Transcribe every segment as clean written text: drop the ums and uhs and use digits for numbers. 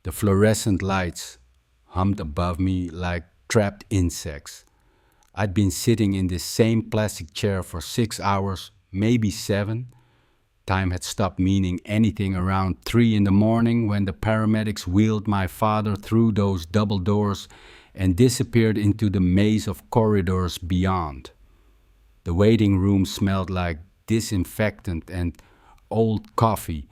The fluorescent lights hummed above me like trapped insects. I'd been sitting in this same plastic chair for 6 hours, maybe seven. Time had stopped meaning anything around 3 in the morning when the paramedics wheeled my father through those double doors and disappeared into the maze of corridors beyond. The waiting room smelled like disinfectant and old coffee,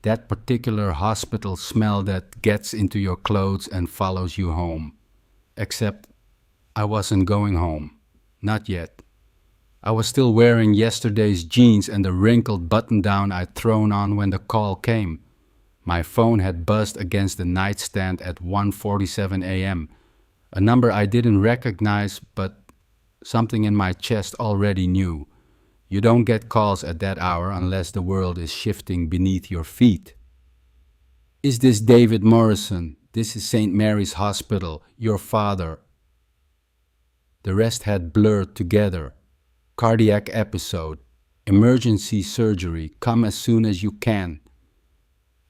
that particular hospital smell that gets into your clothes and follows you home. Except I wasn't going home. Not yet. I was still wearing yesterday's jeans and the wrinkled button-down I'd thrown on when the call came. My phone had buzzed against the nightstand at 1:47 a.m., a number I didn't recognize, but something in my chest already knew. You don't get calls at that hour unless the world is shifting beneath your feet. Is this David Morrison? This is St. Mary's Hospital. Your father. The rest had blurred together. Cardiac episode. Emergency surgery. Come as soon as you can.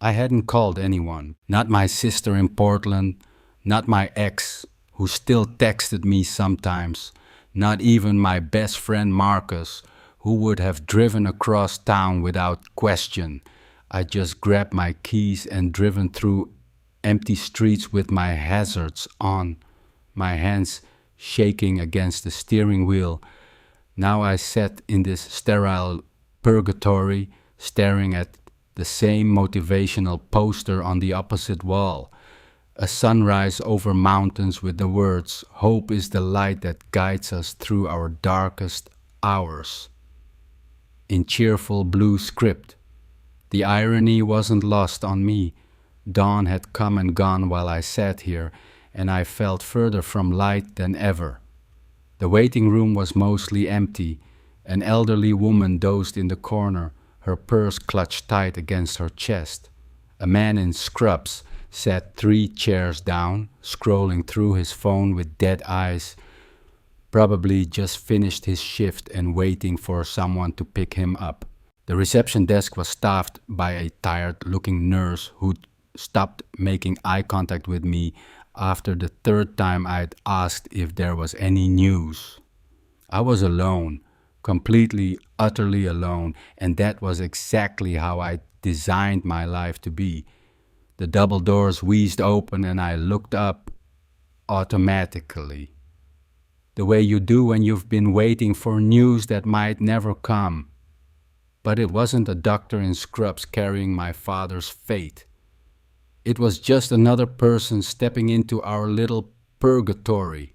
I hadn't called anyone. Not my sister in Portland. Not my ex, who still texted me sometimes. Not even my best friend Marcus, who would have driven across town without question. I just grabbed my keys and driven through empty streets with my hazards on, my hands shaking against the steering wheel. Now I sat in this sterile purgatory, staring at the same motivational poster on the opposite wall. A sunrise over mountains with the words, "Hope is the light that guides us through our darkest hours," in cheerful blue script. The irony wasn't lost on me. Dawn had come and gone while I sat here, and I felt further from light than ever. The waiting room was mostly empty. An elderly woman dozed in the corner, her purse clutched tight against her chest. A man in scrubs sat 3 chairs down, scrolling through his phone with dead eyes, probably just finished his shift and waiting for someone to pick him up. The reception desk was staffed by a tired-looking nurse who'd stopped making eye contact with me after the 3rd time I'd asked if there was any news. I was alone, completely, utterly alone, and that was exactly how I designed my life to be. The double doors wheezed open and I looked up automatically. The way you do when you've been waiting for news that might never come. But it wasn't a doctor in scrubs carrying my father's fate. It was just another person stepping into our little purgatory.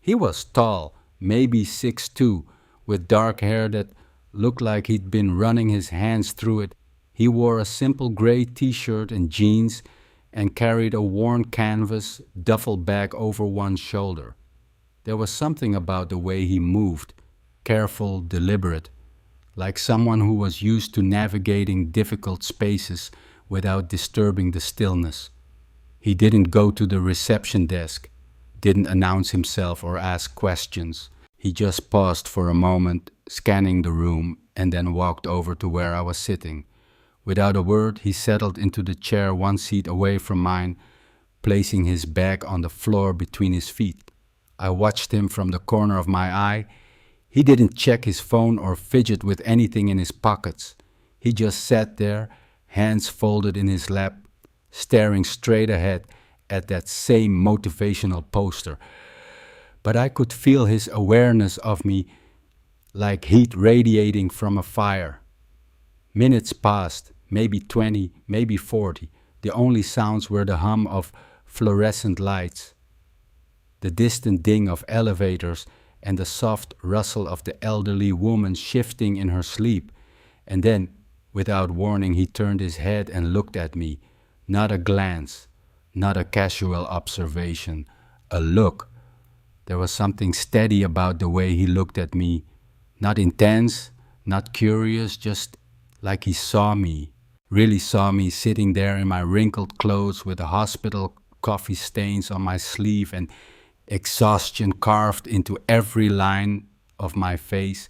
He was tall, maybe 6'2", with dark hair that looked like he'd been running his hands through it. He wore a simple gray t-shirt and jeans and carried a worn canvas duffel bag over one shoulder. There was something about the way he moved, careful, deliberate, like someone who was used to navigating difficult spaces without disturbing the stillness. He didn't go to the reception desk, didn't announce himself or ask questions. He just paused for a moment, scanning the room, and then walked over to where I was sitting. Without a word, he settled into the chair 1 seat away from mine, placing his bag on the floor between his feet. I watched him from the corner of my eye. He didn't check his phone or fidget with anything in his pockets. He just sat there, hands folded in his lap, staring straight ahead at that same motivational poster. But I could feel his awareness of me like heat radiating from a fire. Minutes passed, maybe 20, maybe 40. The only sounds were the hum of fluorescent lights, the distant ding of elevators, and the soft rustle of the elderly woman shifting in her sleep. And then, without warning, he turned his head and looked at me. Not a glance, not a casual observation, a look. There was something steady about the way he looked at me. Not intense, not curious, just like he saw me, really saw me sitting there in my wrinkled clothes with the hospital coffee stains on my sleeve and exhaustion carved into every line of my face.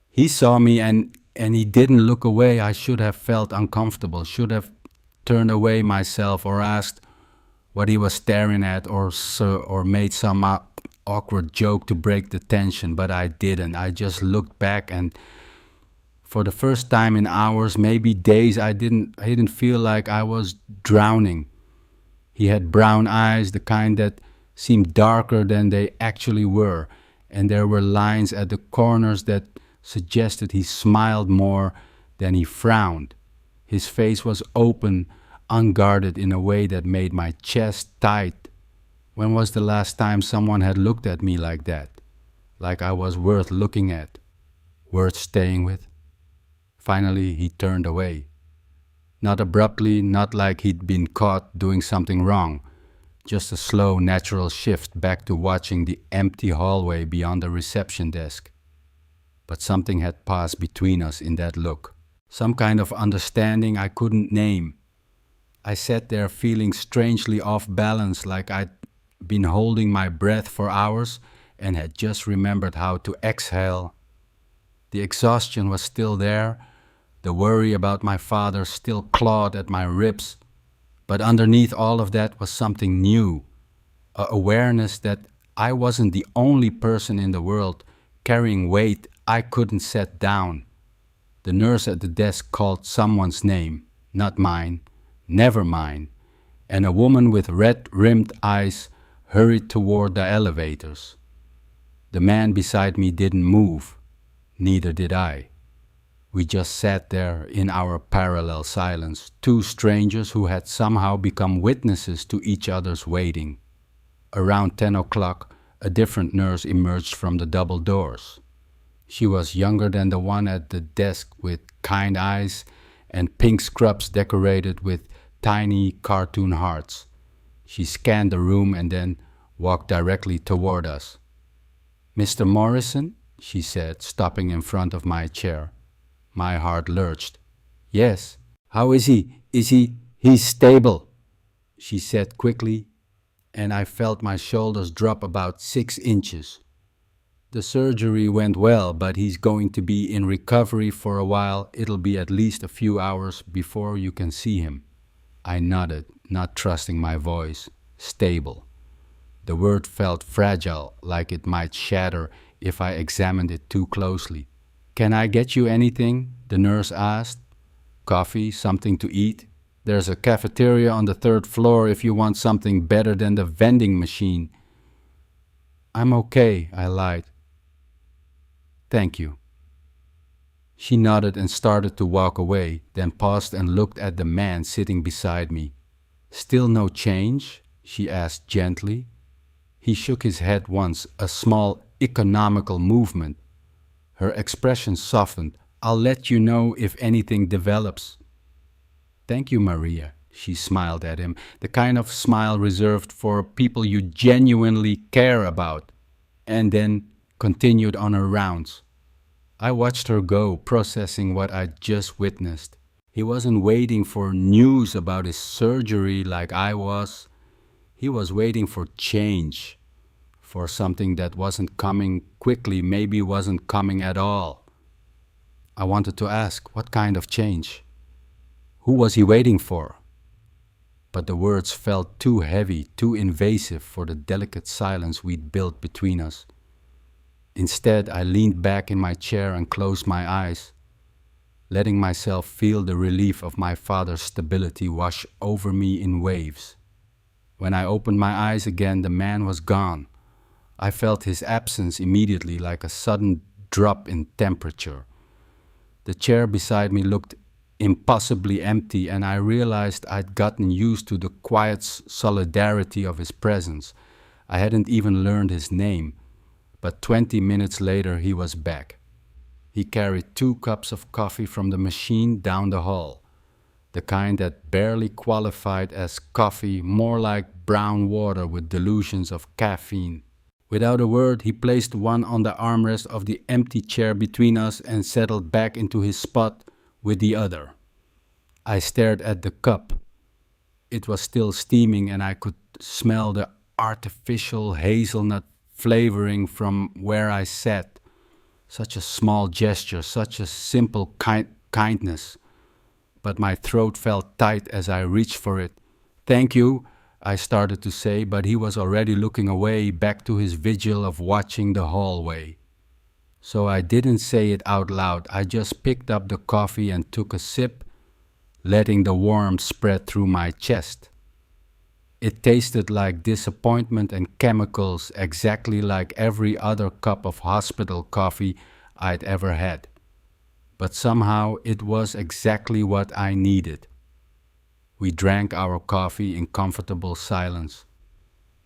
He saw me and he didn't look away. I should have felt uncomfortable, should have turned away myself or asked what he was staring at or made some awkward joke to break the tension, but I didn't. I just looked back, and for the first time in hours, maybe days, I didn't feel like I was drowning. He had brown eyes, the kind that seemed darker than they actually were, and there were lines at the corners that suggested he smiled more than he frowned. His face was open, unguarded in a way that made my chest tight. When was the last time someone had looked at me like that? Like I was worth looking at, worth staying with? Finally, he turned away. Not abruptly, not like he'd been caught doing something wrong. Just a slow, natural shift back to watching the empty hallway beyond the reception desk. But something had passed between us in that look. Some kind of understanding I couldn't name. I sat there feeling strangely off balance, like I'd been holding my breath for hours and had just remembered how to exhale. The exhaustion was still there. The worry about my father still clawed at my ribs. But underneath all of that was something new, a awareness that I wasn't the only person in the world carrying weight I couldn't set down. The nurse at the desk called someone's name, not mine, never mine, and a woman with red-rimmed eyes hurried toward the elevators. The man beside me didn't move, neither did I. We just sat there in our parallel silence, two strangers who had somehow become witnesses to each other's waiting. Around 10 o'clock, a different nurse emerged from the double doors. She was younger than the one at the desk, with kind eyes and pink scrubs decorated with tiny cartoon hearts. She scanned the room and then walked directly toward us. "Mr. Morrison?" she said, stopping in front of my chair. My heart lurched. "Yes." "How is he? He's stable," she said quickly, and I felt my shoulders drop about 6 inches. "The surgery went well, but he's going to be in recovery for a while. It'll be at least a few hours before you can see him." I nodded, not trusting my voice. Stable. The word felt fragile, like it might shatter if I examined it too closely. "Can I get you anything?" the nurse asked. "Coffee, something to eat? There's a cafeteria on the 3rd floor if you want something better than the vending machine." "I'm okay," I lied. "Thank you." She nodded and started to walk away, then paused and looked at the man sitting beside me. "Still no change?" she asked gently. He shook his head once, a small, economical movement. Her expression softened. "I'll let you know if anything develops." "Thank you, Maria," she smiled at him, the kind of smile reserved for people you genuinely care about, and then continued on her rounds. I watched her go, processing what I'd just witnessed. He wasn't waiting for news about his surgery like I was. He was waiting for change, for something that wasn't coming quickly, maybe wasn't coming at all. I wanted to ask, what kind of change? Who was he waiting for? But the words felt too heavy, too invasive for the delicate silence we'd built between us. Instead, I leaned back in my chair and closed my eyes, letting myself feel the relief of my father's stability wash over me in waves. When I opened my eyes again, the man was gone. I felt his absence immediately, like a sudden drop in temperature. The chair beside me looked impossibly empty, and I realized I'd gotten used to the quiet solidarity of his presence. I hadn't even learned his name, but 20 minutes later he was back. He carried 2 cups of coffee from the machine down the hall, the kind that barely qualified as coffee, more like brown water with delusions of caffeine. Without a word, he placed one on the armrest of the empty chair between us and settled back into his spot with the other. I stared at the cup. It was still steaming, and I could smell the artificial hazelnut flavoring from where I sat. Such a small gesture, such a simple kindness. but my throat felt tight as I reached for it. "Thank you," I started to say, but he was already looking away, back to his vigil of watching the hallway. So I didn't say it out loud. I just picked up the coffee and took a sip, letting the warmth spread through my chest. It tasted like disappointment and chemicals, exactly like every other cup of hospital coffee I'd ever had. But somehow it was exactly what I needed. We drank our coffee in comfortable silence.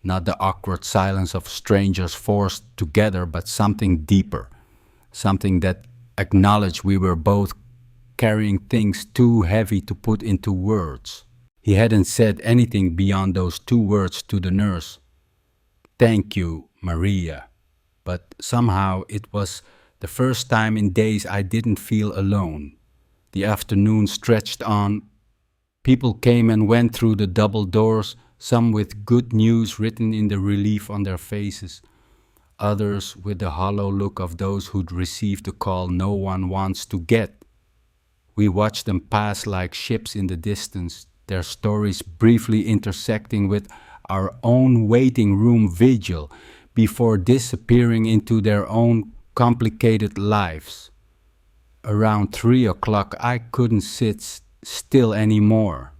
Not the awkward silence of strangers forced together, but something deeper. Something that acknowledged we were both carrying things too heavy to put into words. He hadn't said anything beyond those two words to the nurse. "Thank you, Maria." But somehow it was the first time in days I didn't feel alone. The afternoon stretched on. People came and went through the double doors, some with good news written in the relief on their faces, others with the hollow look of those who'd received the call no one wants to get. We watched them pass like ships in the distance, their stories briefly intersecting with our own waiting room vigil before disappearing into their own complicated lives. Around 3 o'clock, I couldn't sit still anymore.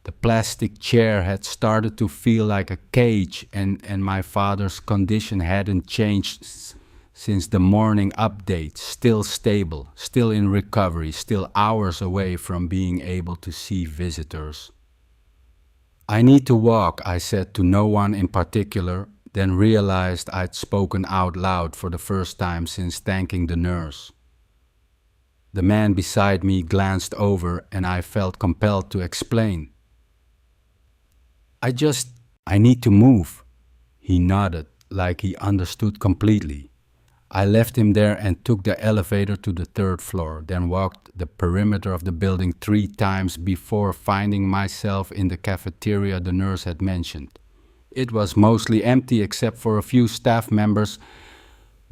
The plastic chair had started to feel like a cage, and my father's condition hadn't changed since the morning update. Still stable, still in recovery, still hours away from being able to see visitors. "I need to walk," I said to no one in particular, then realized I'd spoken out loud for the first time since thanking the nurse. The man beside me glanced over, and I felt compelled to explain. I need to move." He nodded, like he understood completely. I left him there and took the elevator to the 3rd floor, then walked the perimeter of the building 3 times before finding myself in the cafeteria the nurse had mentioned. It was mostly empty except for a few staff members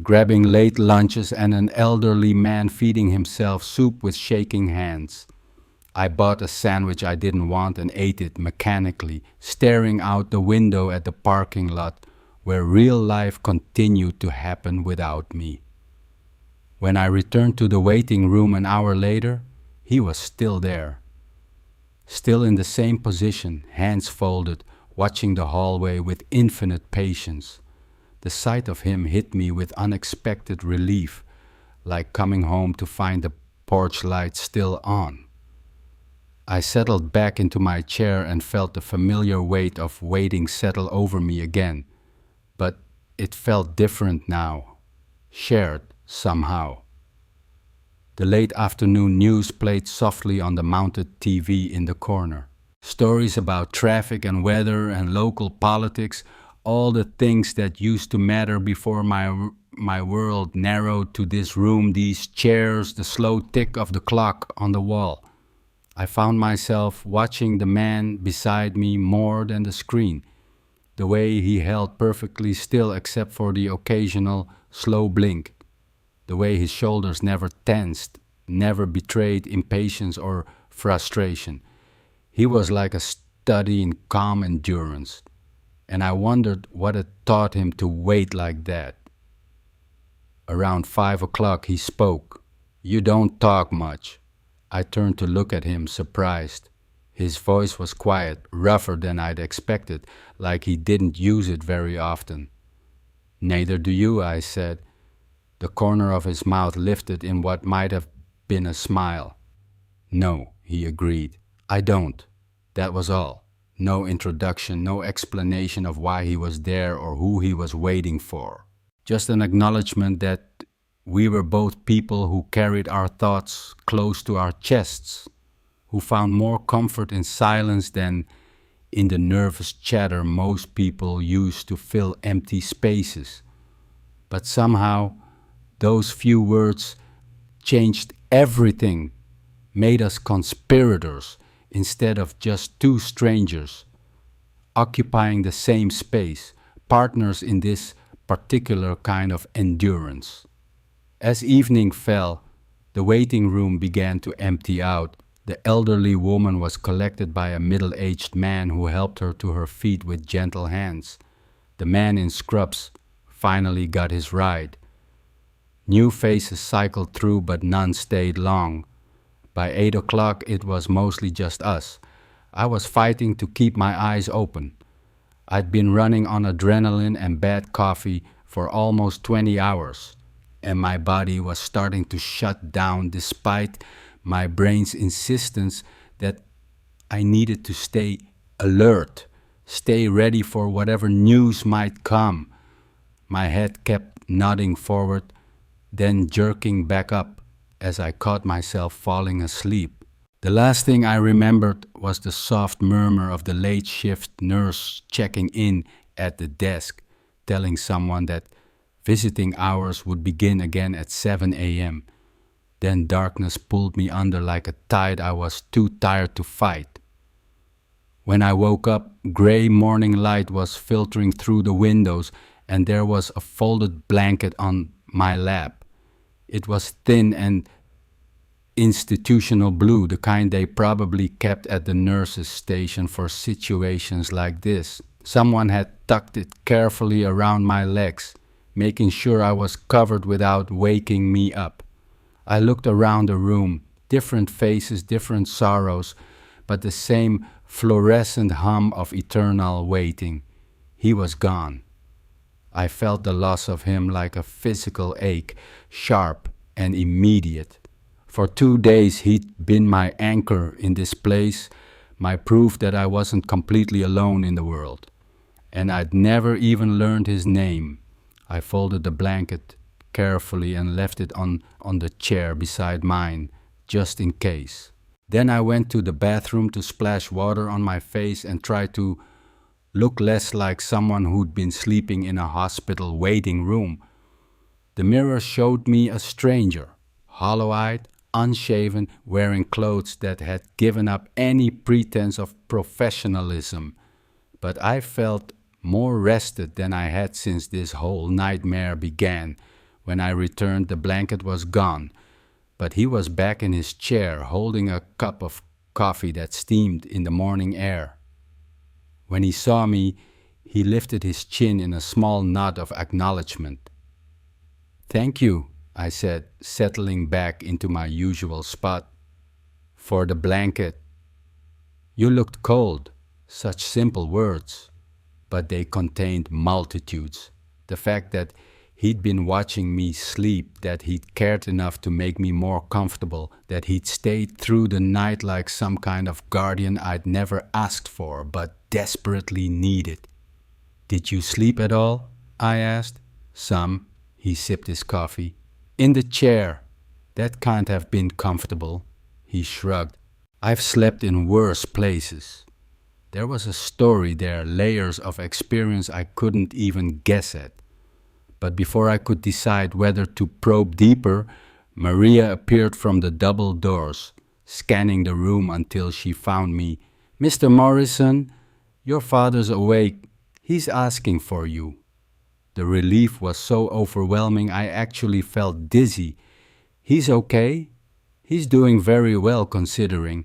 grabbing late lunches and an elderly man feeding himself soup with shaking hands. I bought a sandwich I didn't want and ate it mechanically, staring out the window at the parking lot where real life continued to happen without me. When I returned to the waiting room an hour later, he was still there. Still in the same position, hands folded, watching the hallway with infinite patience. The sight of him hit me with unexpected relief, like coming home to find the porch light still on. I settled back into my chair and felt the familiar weight of waiting settle over me again. But it felt different now, shared somehow. The late afternoon news played softly on the mounted TV in the corner. Stories about traffic and weather and local politics, all the things that used to matter before my world narrowed to this room, these chairs, the slow tick of the clock on the wall. I found myself watching the man beside me more than the screen, the way he held perfectly still except for the occasional slow blink, the way his shoulders never tensed, never betrayed impatience or frustration. He was like a study in calm endurance, and I wondered what had taught him to wait like that. Around 5 o'clock he spoke. "You don't talk much." I turned to look at him, surprised. His voice was quiet, rougher than I'd expected, like he didn't use it very often. "Neither do you," I said. The corner of his mouth lifted in what might have been a smile. "No," he agreed. "I don't." That was all. No introduction, no explanation of why he was there or who he was waiting for. Just an acknowledgement that we were both people who carried our thoughts close to our chests, who found more comfort in silence than in the nervous chatter most people use to fill empty spaces. But somehow, those few words changed everything, made us conspirators instead of just two strangers, occupying the same space, partners in this particular kind of endurance. As evening fell, the waiting room began to empty out. The elderly woman was collected by a middle-aged man who helped her to her feet with gentle hands. The man in scrubs finally got his ride. New faces cycled through, but none stayed long. By 8 o'clock, it was mostly just us. I was fighting to keep my eyes open. I'd been running on adrenaline and bad coffee for almost 20 hours, and my body was starting to shut down despite my brain's insistence that I needed to stay alert, stay ready for whatever news might come. My head kept nodding forward, then jerking back up as I caught myself falling asleep. The last thing I remembered was the soft murmur of the late shift nurse checking in at the desk, telling someone that visiting hours would begin again at 7 a.m. Then darkness pulled me under like a tide I was too tired to fight. When I woke up, gray morning light was filtering through the windows, and there was a folded blanket on my lap. It was thin and institutional blue, the kind they probably kept at the nurse's station for situations like this. Someone had tucked it carefully around my legs, making sure I was covered without waking me up. I looked around the room, different faces, different sorrows, but the same fluorescent hum of eternal waiting. He was gone. I felt the loss of him like a physical ache, sharp and immediate. For 2 days he'd been my anchor in this place, my proof that I wasn't completely alone in the world. And I'd never even learned his name. I folded the blanket carefully and left it on the chair beside mine, just in case. Then I went to the bathroom to splash water on my face and try to look less like someone who'd been sleeping in a hospital waiting room. The mirror showed me a stranger, hollow-eyed, unshaven, wearing clothes that had given up any pretense of professionalism. But I felt more rested than I had since this whole nightmare began. When I returned, the blanket was gone, but he was back in his chair, holding a cup of coffee that steamed in the morning air. When he saw me, he lifted his chin in a small nod of acknowledgement. "Thank you," I said, settling back into my usual spot. "For the blanket." "You looked cold." Such simple words, but they contained multitudes. The fact that he'd been watching me sleep, that he'd cared enough to make me more comfortable, that he'd stayed through the night like some kind of guardian I'd never asked for but desperately needed. "Did you sleep at all?" I asked. "Some." He sipped his coffee. "In the chair. That can't have been comfortable." He shrugged. "I've slept in worse places." There was a story there, layers of experience I couldn't even guess at. But before I could decide whether to probe deeper, Maria appeared from the double doors, scanning the room until she found me. "Mr. Morrison, your father's awake. He's asking for you." The relief was so overwhelming I actually felt dizzy. "He's okay. He's doing very well considering.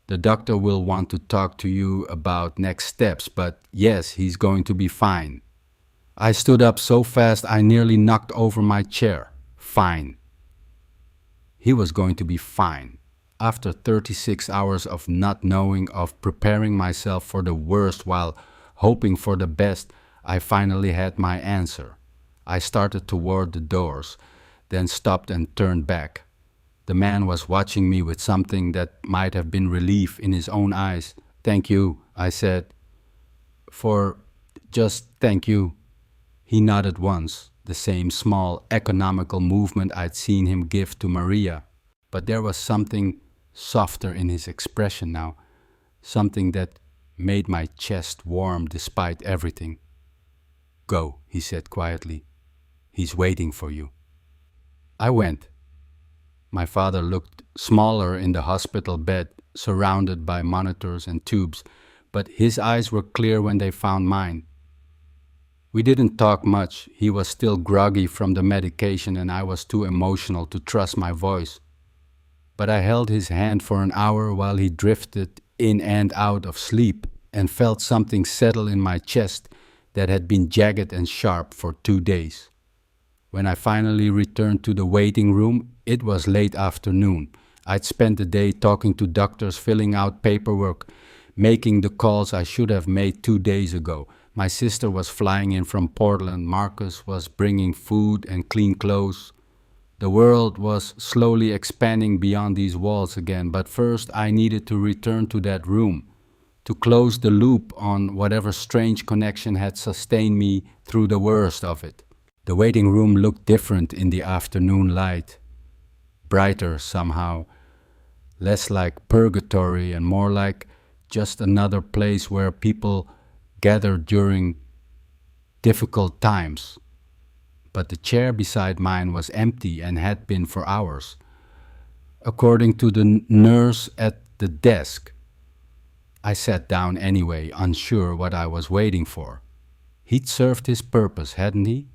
The doctor will want to talk to you about next steps, but yes, he's going to be fine." I stood up so fast I nearly knocked over my chair. Fine. He was going to be fine. After 36 hours of not knowing, of preparing myself for the worst while hoping for the best, I finally had my answer. I started toward the doors, then stopped and turned back. The man was watching me with something that might have been relief in his own eyes. "Thank you," I said. Just thank you." He nodded once, the same small, economical movement I'd seen him give to Maria. But there was something softer in his expression now, something that made my chest warm despite everything. "Go," he said quietly. "He's waiting for you." I went. My father looked smaller in the hospital bed, surrounded by monitors and tubes, but his eyes were clear when they found mine. We didn't talk much. He was still groggy from the medication and I was too emotional to trust my voice. But I held his hand for an hour while he drifted in and out of sleep and felt something settle in my chest that had been jagged and sharp for 2 days. When I finally returned to the waiting room, it was late afternoon. I'd spent the day talking to doctors, filling out paperwork, making the calls I should have made 2 days ago. My sister was flying in from Portland. Marcus was bringing food and clean clothes. The world was slowly expanding beyond these walls again, but first I needed to return to that room, to close the loop on whatever strange connection had sustained me through the worst of it. The waiting room looked different in the afternoon light, brighter somehow, less like purgatory and more like just another place where people gathered during difficult times. But the chair beside mine was empty and had been for hours. According to the nurse at the desk, I sat down anyway, unsure what I was waiting for. He'd served his purpose, hadn't he?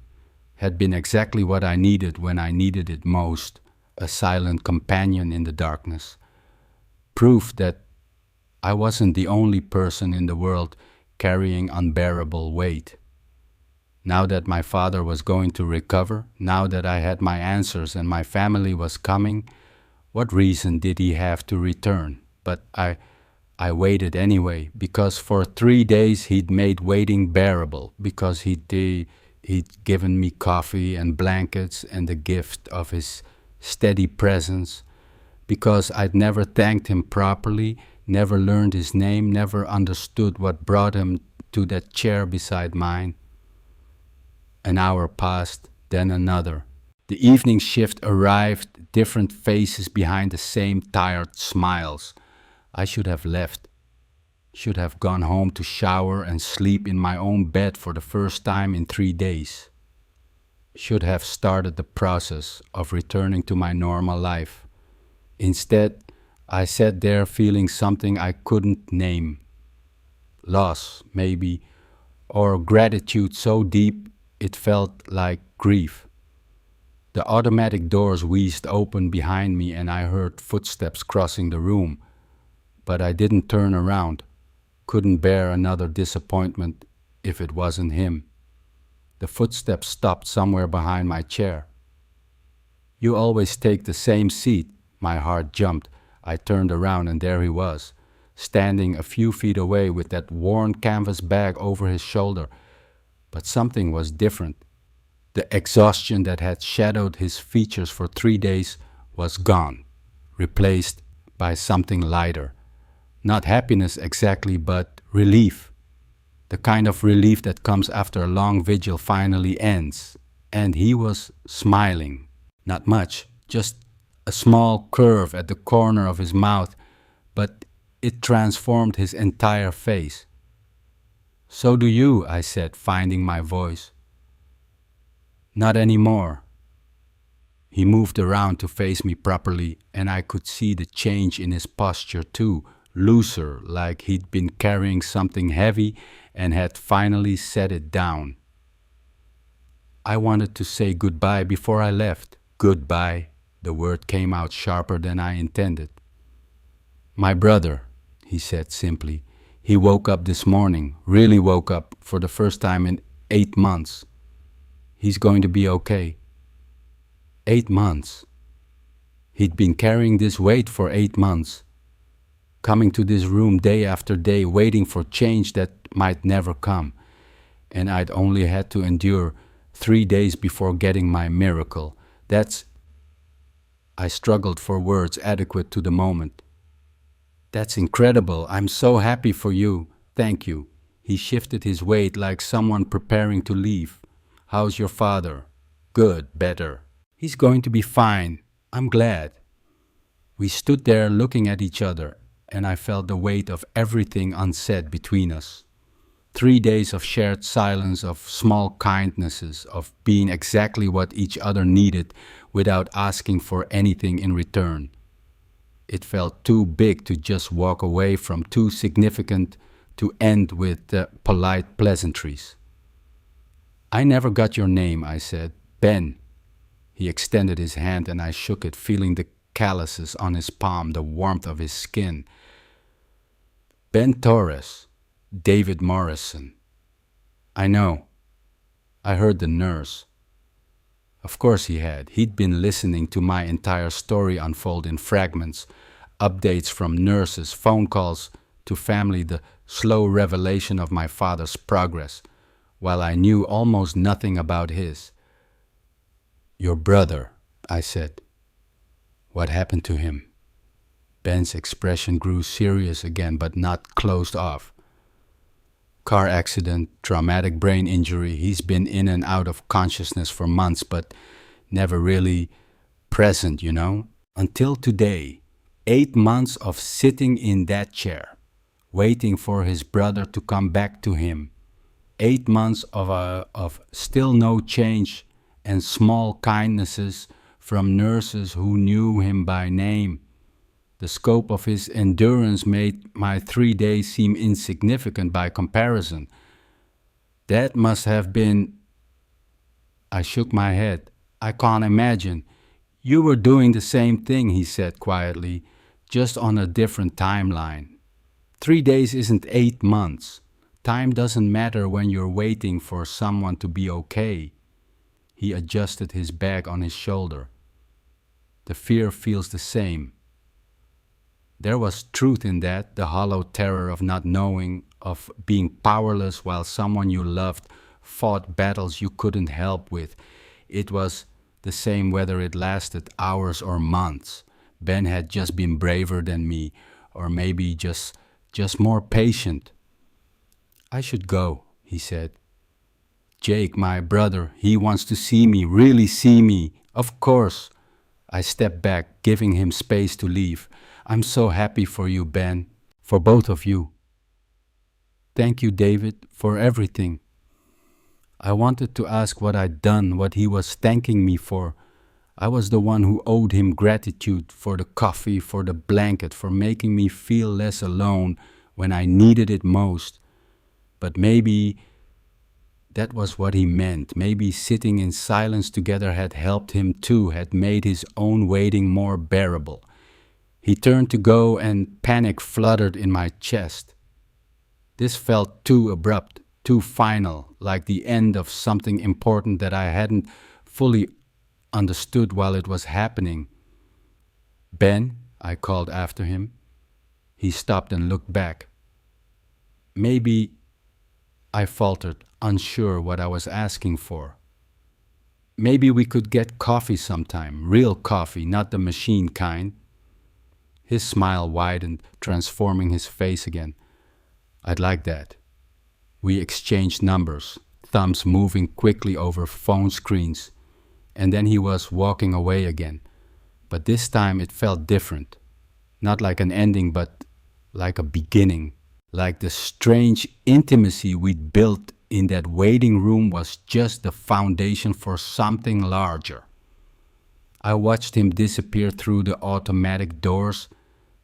Had been exactly what I needed when I needed it most, a silent companion in the darkness. Proof that I wasn't the only person in the world carrying unbearable weight. Now that my father was going to recover, now that I had my answers and my family was coming, what reason did he have to return? But I waited anyway, because for 3 days he'd made waiting bearable, because he'd given me coffee and blankets and the gift of his steady presence, because I'd never thanked him properly, never learned his name, never understood what brought him to that chair beside mine. An hour passed, then another. The evening shift arrived, different faces behind the same tired smiles. I should have left, should have gone home to shower and sleep in my own bed for the first time in 3 days. Should have started the process of returning to my normal life. Instead, I sat there feeling something I couldn't name. Loss, maybe, or gratitude so deep it felt like grief. The automatic doors wheezed open behind me and I heard footsteps crossing the room, but I didn't turn around. Couldn't bear another disappointment if it wasn't him. The footsteps stopped somewhere behind my chair. "You always take the same seat." My heart jumped. I turned around and there he was, standing a few feet away with that worn canvas bag over his shoulder. But something was different. The exhaustion that had shadowed his features for 3 days was gone, replaced by something lighter. Not happiness exactly, but relief. The kind of relief that comes after a long vigil finally ends. And he was smiling. Not much, just a small curve at the corner of his mouth, but it transformed his entire face. "So do you," I said, finding my voice. "Not anymore." He moved around to face me properly, and I could see the change in his posture too, looser, like he'd been carrying something heavy and had finally set it down. "I wanted to say goodbye before I left." "Goodbye." The word came out sharper than I intended. "My brother," he said simply. "He woke up this morning, really woke up for the first time in 8 months. He's going to be okay." 8 months. He'd been carrying this weight for 8 months. Coming to this room day after day, waiting for change that might never come. And I'd only had to endure 3 days before getting my miracle. I struggled for words adequate to the moment. "That's incredible. I'm so happy for you. Thank you." He shifted his weight like someone preparing to leave. "How's your father?" "Good, better." "He's going to be fine. I'm glad." We stood there looking at each other, and I felt the weight of everything unsaid between us. 3 days of shared silence, of small kindnesses, of being exactly what each other needed without asking for anything in return. It felt too big to just walk away from, too significant to end with polite pleasantries. "I never got your name," I said. "Ben." He extended his hand and I shook it, feeling the calluses on his palm, the warmth of his skin. Ben Torres, David Morrison. I know. I heard the nurse. Of course he had. He'd been listening to my entire story unfold in fragments, updates from nurses, phone calls to family, the slow revelation of my father's progress, while I knew almost nothing about his. Your brother, I said. What happened to him? Ben's expression grew serious again, but not closed off. Car accident, traumatic brain injury. He's been in and out of consciousness for months, but never really present, Until today, 8 months of sitting in that chair, waiting for his brother to come back to him. 8 months of still no change and small kindnesses from nurses who knew him by name. The scope of his endurance made my 3 days seem insignificant by comparison. That must have been... I shook my head. I can't imagine. You were doing the same thing, he said quietly, just on a different timeline. 3 days isn't 8 months. Time doesn't matter when you're waiting for someone to be okay. He adjusted his bag on his shoulder. The fear feels the same. There was truth in that, the hollow terror of not knowing, of being powerless while someone you loved fought battles you couldn't help with. It was the same whether it lasted hours or months. Ben had just been braver than me, or maybe just more patient. I should go, he said. Jake, my brother, he wants to see me, really see me. Of course. I stepped back, giving him space to leave. I'm so happy for you, Ben, for both of you. Thank you, David, for everything. I wanted to ask what I'd done, what he was thanking me for. I was the one who owed him gratitude for the coffee, for the blanket, for making me feel less alone when I needed it most. But maybe that was what he meant. Maybe sitting in silence together had helped him too, had made his own waiting more bearable. He turned to go and panic fluttered in my chest. This felt too abrupt, too final, like the end of something important that I hadn't fully understood while it was happening. Ben, I called after him. He stopped and looked back. Maybe, I faltered, unsure what I was asking for. Maybe we could get coffee sometime, real coffee, not the machine kind. His smile widened, transforming his face again. I'd like that. We exchanged numbers, thumbs moving quickly over phone screens, and then he was walking away again. But this time it felt different. Not like an ending, but like a beginning. Like the strange intimacy we'd built in that waiting room was just the foundation for something larger. I watched him disappear through the automatic doors,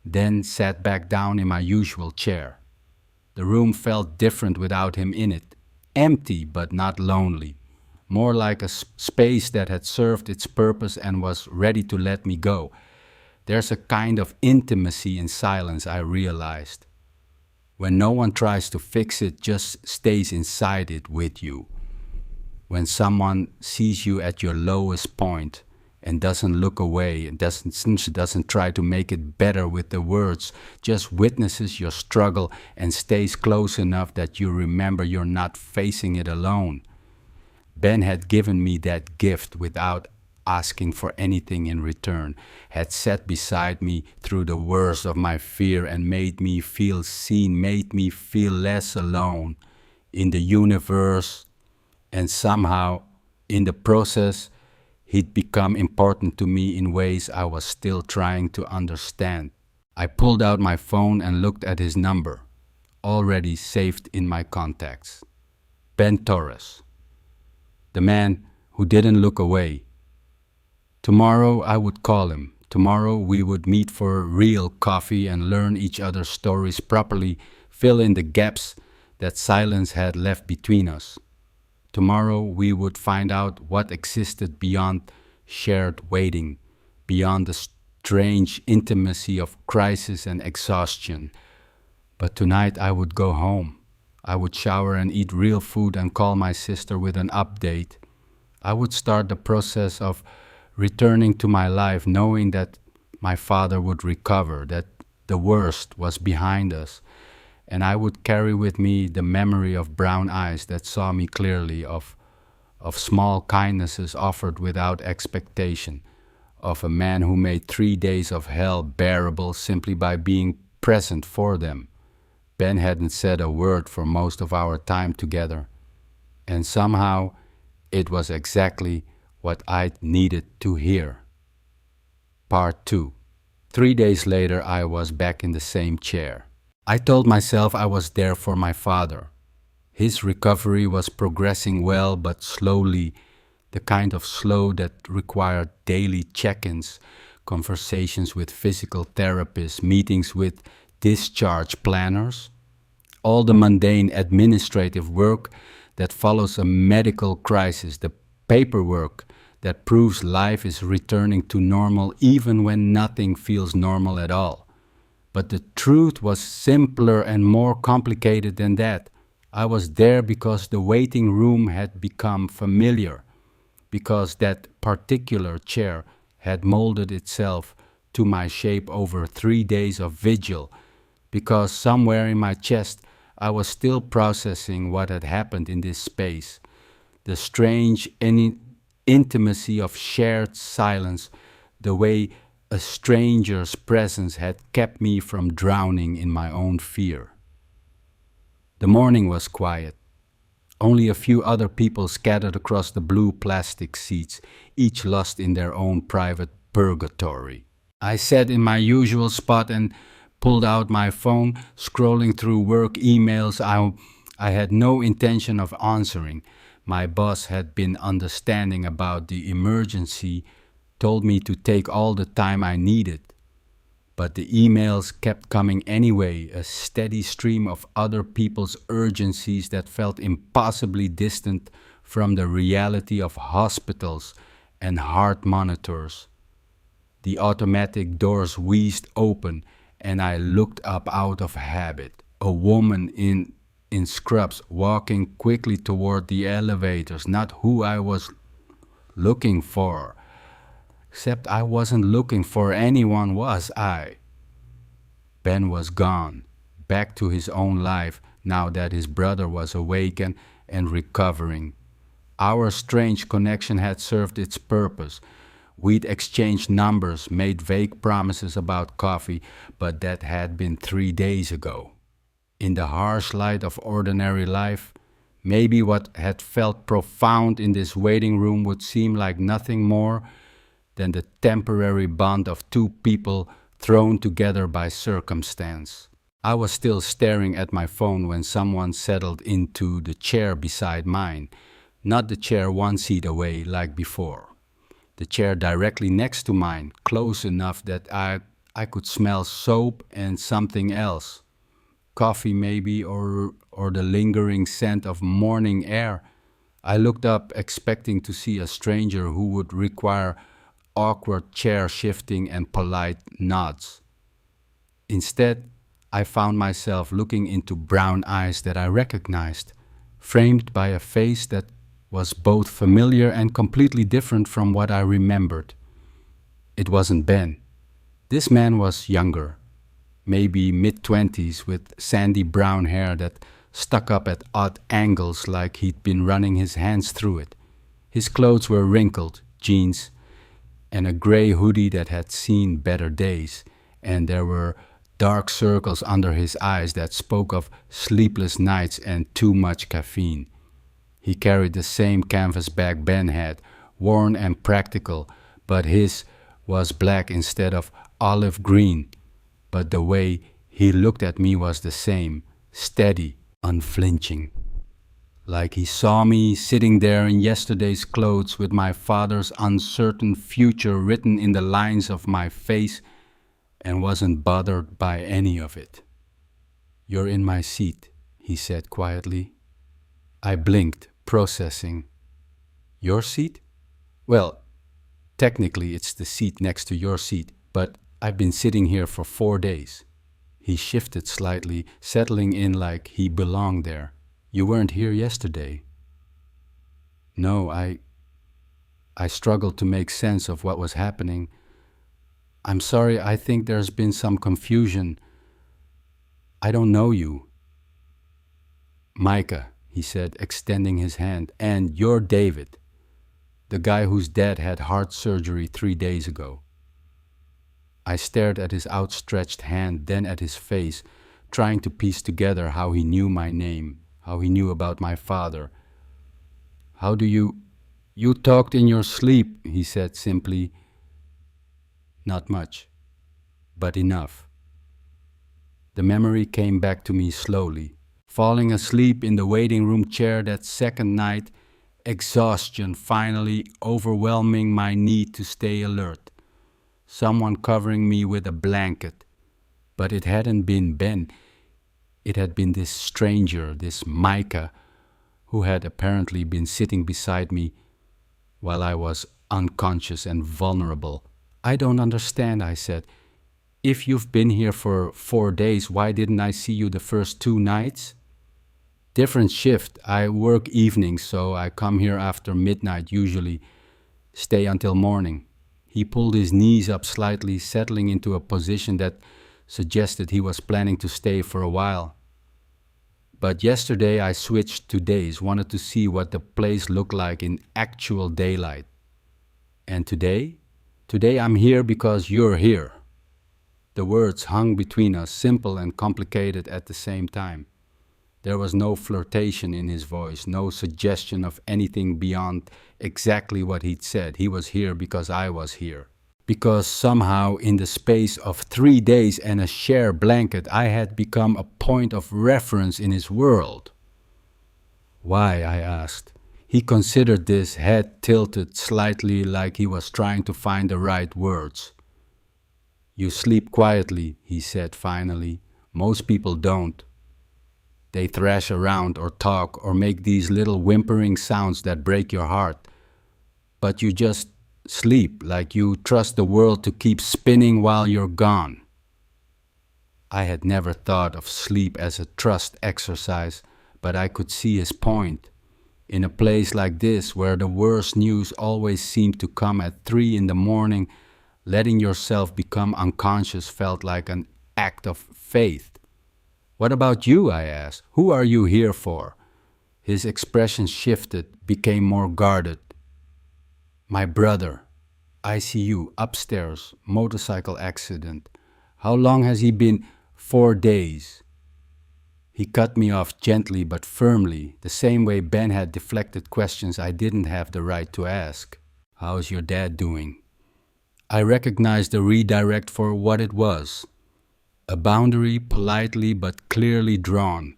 then sat back down in my usual chair. The room felt different without him in it. Empty, but not lonely. More like a space that had served its purpose and was ready to let me go. There's a kind of intimacy in silence, I realized. When no one tries to fix it, just stays inside it with you. When someone sees you at your lowest point and doesn't look away and doesn't try to make it better with the words, just witnesses your struggle and stays close enough that you remember you're not facing it alone. Ben had given me that gift without asking for anything in return, had sat beside me through the worst of my fear and made me feel seen, made me feel less alone in the universe, and somehow, in the process, he'd become important to me in ways I was still trying to understand. I pulled out my phone and looked at his number, already saved in my contacts. Ben Torres, the man who didn't look away. Tomorrow I would call him. Tomorrow we would meet for real coffee and learn each other's stories properly, fill in the gaps that silence had left between us. Tomorrow we would find out what existed beyond shared waiting, beyond the strange intimacy of crisis and exhaustion. But tonight I would go home. I would shower and eat real food and call my sister with an update. I would start the process of returning to my life knowing that my father would recover, that the worst was behind us, and I would carry with me the memory of brown eyes that saw me clearly, of small kindnesses offered without expectation, of a man who made 3 days of hell bearable simply by being present for them. Ben hadn't said a word for most of our time together, and somehow it was exactly what I needed to hear. Part 2. 3 days later, I was back in the same chair. I told myself I was there for my father. His recovery was progressing well, but slowly, the kind of slow that required daily check-ins, conversations with physical therapists, meetings with discharge planners, all the mundane administrative work that follows a medical crisis, the paperwork that proves life is returning to normal even when nothing feels normal at all. But the truth was simpler and more complicated than that. I was there because the waiting room had become familiar, because that particular chair had molded itself to my shape over 3 days of vigil, because somewhere in my chest I was still processing what had happened in this space, the strange intimacy of shared silence, the way a stranger's presence had kept me from drowning in my own fear. The morning was quiet. Only a few other people scattered across the blue plastic seats, each lost in their own private purgatory. I sat in my usual spot and pulled out my phone, scrolling through work emails I had no intention of answering. My boss had been understanding about the emergency, told me to take all the time I needed. But the emails kept coming anyway, a steady stream of other people's urgencies that felt impossibly distant from the reality of hospitals and heart monitors. The automatic doors wheezed open, and I looked up out of habit. A woman in scrubs walking quickly toward the elevators, not who I was looking for. Except I wasn't looking for anyone, was I? Ben was gone, back to his own life now that his brother was awake and recovering. Our strange connection had served its purpose. We'd exchanged numbers, made vague promises about coffee, but that had been 3 days ago. In the harsh light of ordinary life, maybe what had felt profound in this waiting room would seem like nothing more than the temporary bond of two people thrown together by circumstance. I was still staring at my phone when someone settled into the chair beside mine, not the chair 1 seat away like before. The chair directly next to mine, close enough that I could smell soap and something else. Coffee maybe, or the lingering scent of morning air. I looked up expecting to see a stranger who would require awkward chair shifting and polite nods. Instead, I found myself looking into brown eyes that I recognized, framed by a face that was both familiar and completely different from what I remembered. It wasn't Ben. This man was younger, maybe mid-20s, with sandy brown hair that stuck up at odd angles like he'd been running his hands through it. His clothes were wrinkled, jeans, and a gray hoodie that had seen better days, and there were dark circles under his eyes that spoke of sleepless nights and too much caffeine. He carried the same canvas bag Ben had, worn and practical, but his was black instead of olive green. But the way he looked at me was the same, steady, unflinching. Like he saw me sitting there in yesterday's clothes with my father's uncertain future written in the lines of my face and wasn't bothered by any of it. "You're in my seat," he said quietly. I blinked, processing. "Your seat? Well, technically it's the seat next to your seat, but I've been sitting here for 4 days. He shifted slightly, settling in like he belonged there. You weren't here yesterday. No, I struggled to make sense of what was happening. I'm sorry, I think there's been some confusion. I don't know you. Micah, he said, extending his hand, and you're David, the guy whose dad had heart surgery 3 days ago. I stared at his outstretched hand, then at his face, trying to piece together how he knew my name, how he knew about my father. How do you... You talked in your sleep, he said simply. Not much, but enough. The memory came back to me slowly. Falling asleep in the waiting room chair that second night, exhaustion finally overwhelming my need to stay alert. Someone covering me with a blanket. But it hadn't been Ben. It had been this stranger, this Micah, who had apparently been sitting beside me while I was unconscious and vulnerable. I don't understand, I said. If you've been here for 4 days, why didn't I see you the first 2 nights? Different shift. I work evenings, so I come here after midnight usually, stay until morning. He pulled his knees up slightly, settling into a position that suggested he was planning to stay for a while. But yesterday I switched to days, wanted to see what the place looked like in actual daylight. And today? Today I'm here because you're here. The words hung between us, simple and complicated at the same time. There was no flirtation in his voice, no suggestion of anything beyond exactly what he'd said. He was here because I was here. Because somehow in the space of 3 days and a shared blanket, I had become a point of reference in his world. Why, I asked. He considered this, head tilted slightly like he was trying to find the right words. You sleep quietly, he said finally. Most people don't. They thrash around or talk or make these little whimpering sounds that break your heart. But you just sleep like you trust the world to keep spinning while you're gone. I had never thought of sleep as a trust exercise, but I could see his point. In a place like this, where the worst news always seemed to come at 3 in the morning, letting yourself become unconscious felt like an act of faith. What about you? I asked. Who are you here for? His expression shifted, became more guarded. My brother. ICU, upstairs, motorcycle accident. How long has he been? 4 days. He cut me off gently but firmly, the same way Ben had deflected questions I didn't have the right to ask. How's your dad doing? I recognized the redirect for what it was. A boundary politely but clearly drawn.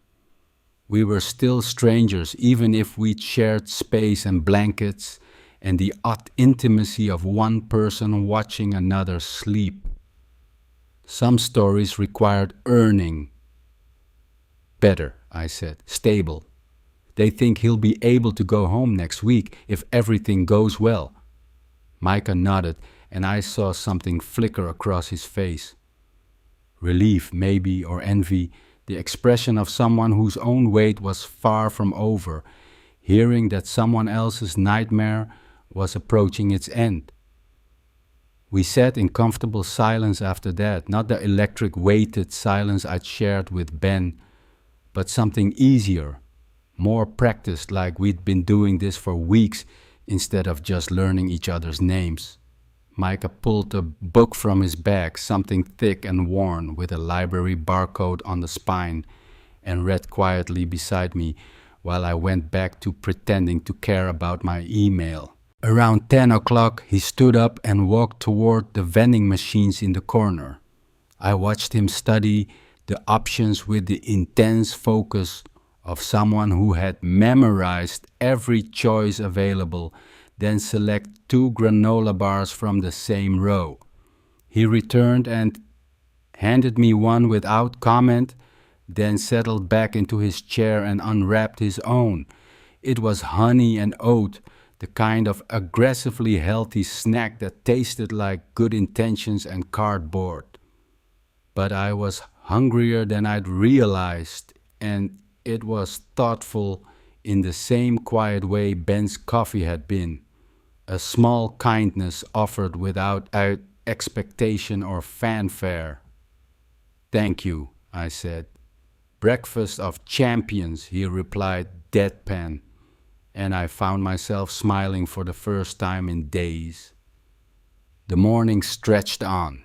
We were still strangers, even if we'd shared space and blankets and the odd intimacy of one person watching another sleep. Some stories required earning. Better, I said, stable. They think he'll be able to go home next week if everything goes well. Micah nodded, and I saw something flicker across his face. Relief, maybe, or envy, the expression of someone whose own wait was far from over, hearing that someone else's nightmare was approaching its end. We sat in comfortable silence after that, not the electric weighted silence I'd shared with Ben, but something easier, more practiced, like we'd been doing this for weeks instead of just learning each other's names. Micah pulled a book from his bag, something thick and worn, with a library barcode on the spine, and read quietly beside me while I went back to pretending to care about my email. Around 10 o'clock, he stood up and walked toward the vending machines in the corner. I watched him study the options with the intense focus of someone who had memorized every choice available, then select 2 granola bars from the same row. He returned and handed me one without comment, then settled back into his chair and unwrapped his own. It was honey and oat, the kind of aggressively healthy snack that tasted like good intentions and cardboard. But I was hungrier than I'd realized, and it was thoughtful in the same quiet way Ben's coffee had been. A small kindness offered without expectation or fanfare. Thank you, I said. Breakfast of champions, he replied deadpan, and I found myself smiling for the first time in days. The morning stretched on.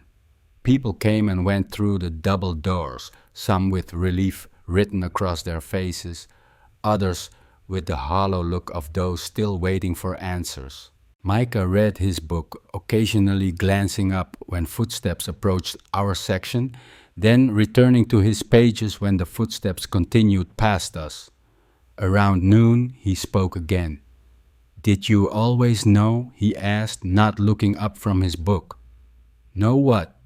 People came and went through the double doors, some with relief written across their faces, others with the hollow look of those still waiting for answers. Micah read his book, occasionally glancing up when footsteps approached our section, then returning to his pages when the footsteps continued past us. Around noon, he spoke again. Did you always know? He asked, not looking up from his book. Know what?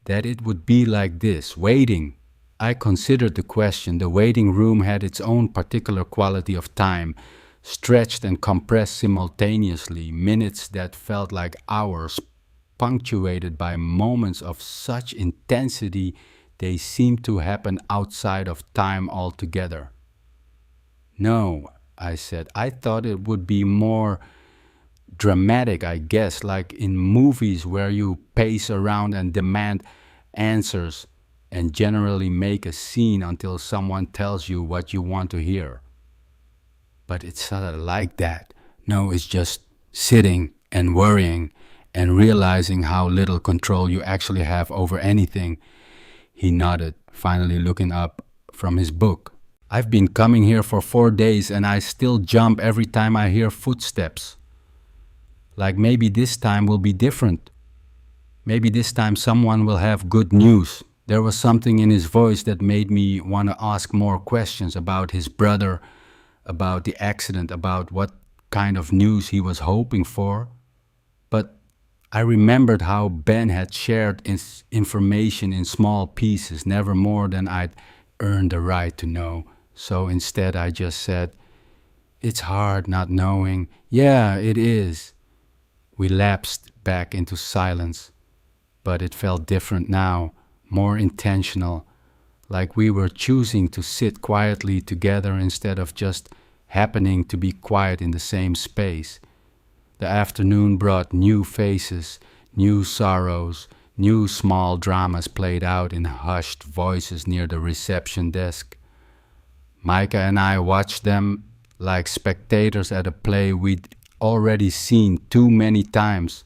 That it would be like this, waiting. I considered the question. The waiting room had its own particular quality of time, stretched and compressed simultaneously, minutes that felt like hours, punctuated by moments of such intensity they seemed to happen outside of time altogether. No, I said, I thought it would be more dramatic, I guess, like in movies where you pace around and demand answers and generally make a scene until someone tells you what you want to hear. But it's not like that. No, it's just sitting and worrying and realizing how little control you actually have over anything. He nodded, finally looking up from his book. I've been coming here for 4 days and I still jump every time I hear footsteps. Like maybe this time will be different. Maybe this time someone will have good news. There was something in his voice that made me want to ask more questions about his brother, about the accident, about what kind of news he was hoping for. But I remembered how Ben had shared information in small pieces, never more than I'd earned the right to know. So instead I just said, it's hard not knowing. Yeah, it is. We lapsed back into silence, but it felt different now, more intentional, like we were choosing to sit quietly together instead of just happening to be quiet in the same space. The afternoon brought new faces, new sorrows, new small dramas played out in hushed voices near the reception desk. Micah and I watched them like spectators at a play we'd already seen too many times.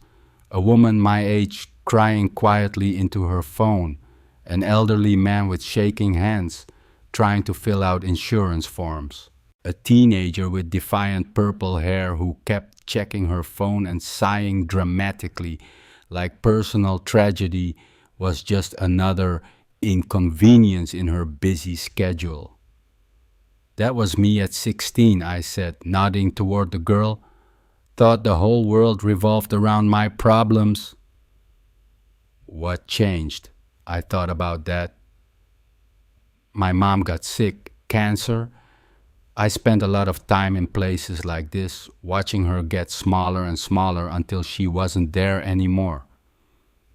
A woman my age crying quietly into her phone, an elderly man with shaking hands trying to fill out insurance forms, a teenager with defiant purple hair who kept checking her phone and sighing dramatically, like personal tragedy was just another inconvenience in her busy schedule. That was me at 16, I said, nodding toward the girl. Thought the whole world revolved around my problems. What changed? I thought about that. My mom got sick, cancer. I spent a lot of time in places like this, watching her get smaller and smaller until she wasn't there anymore.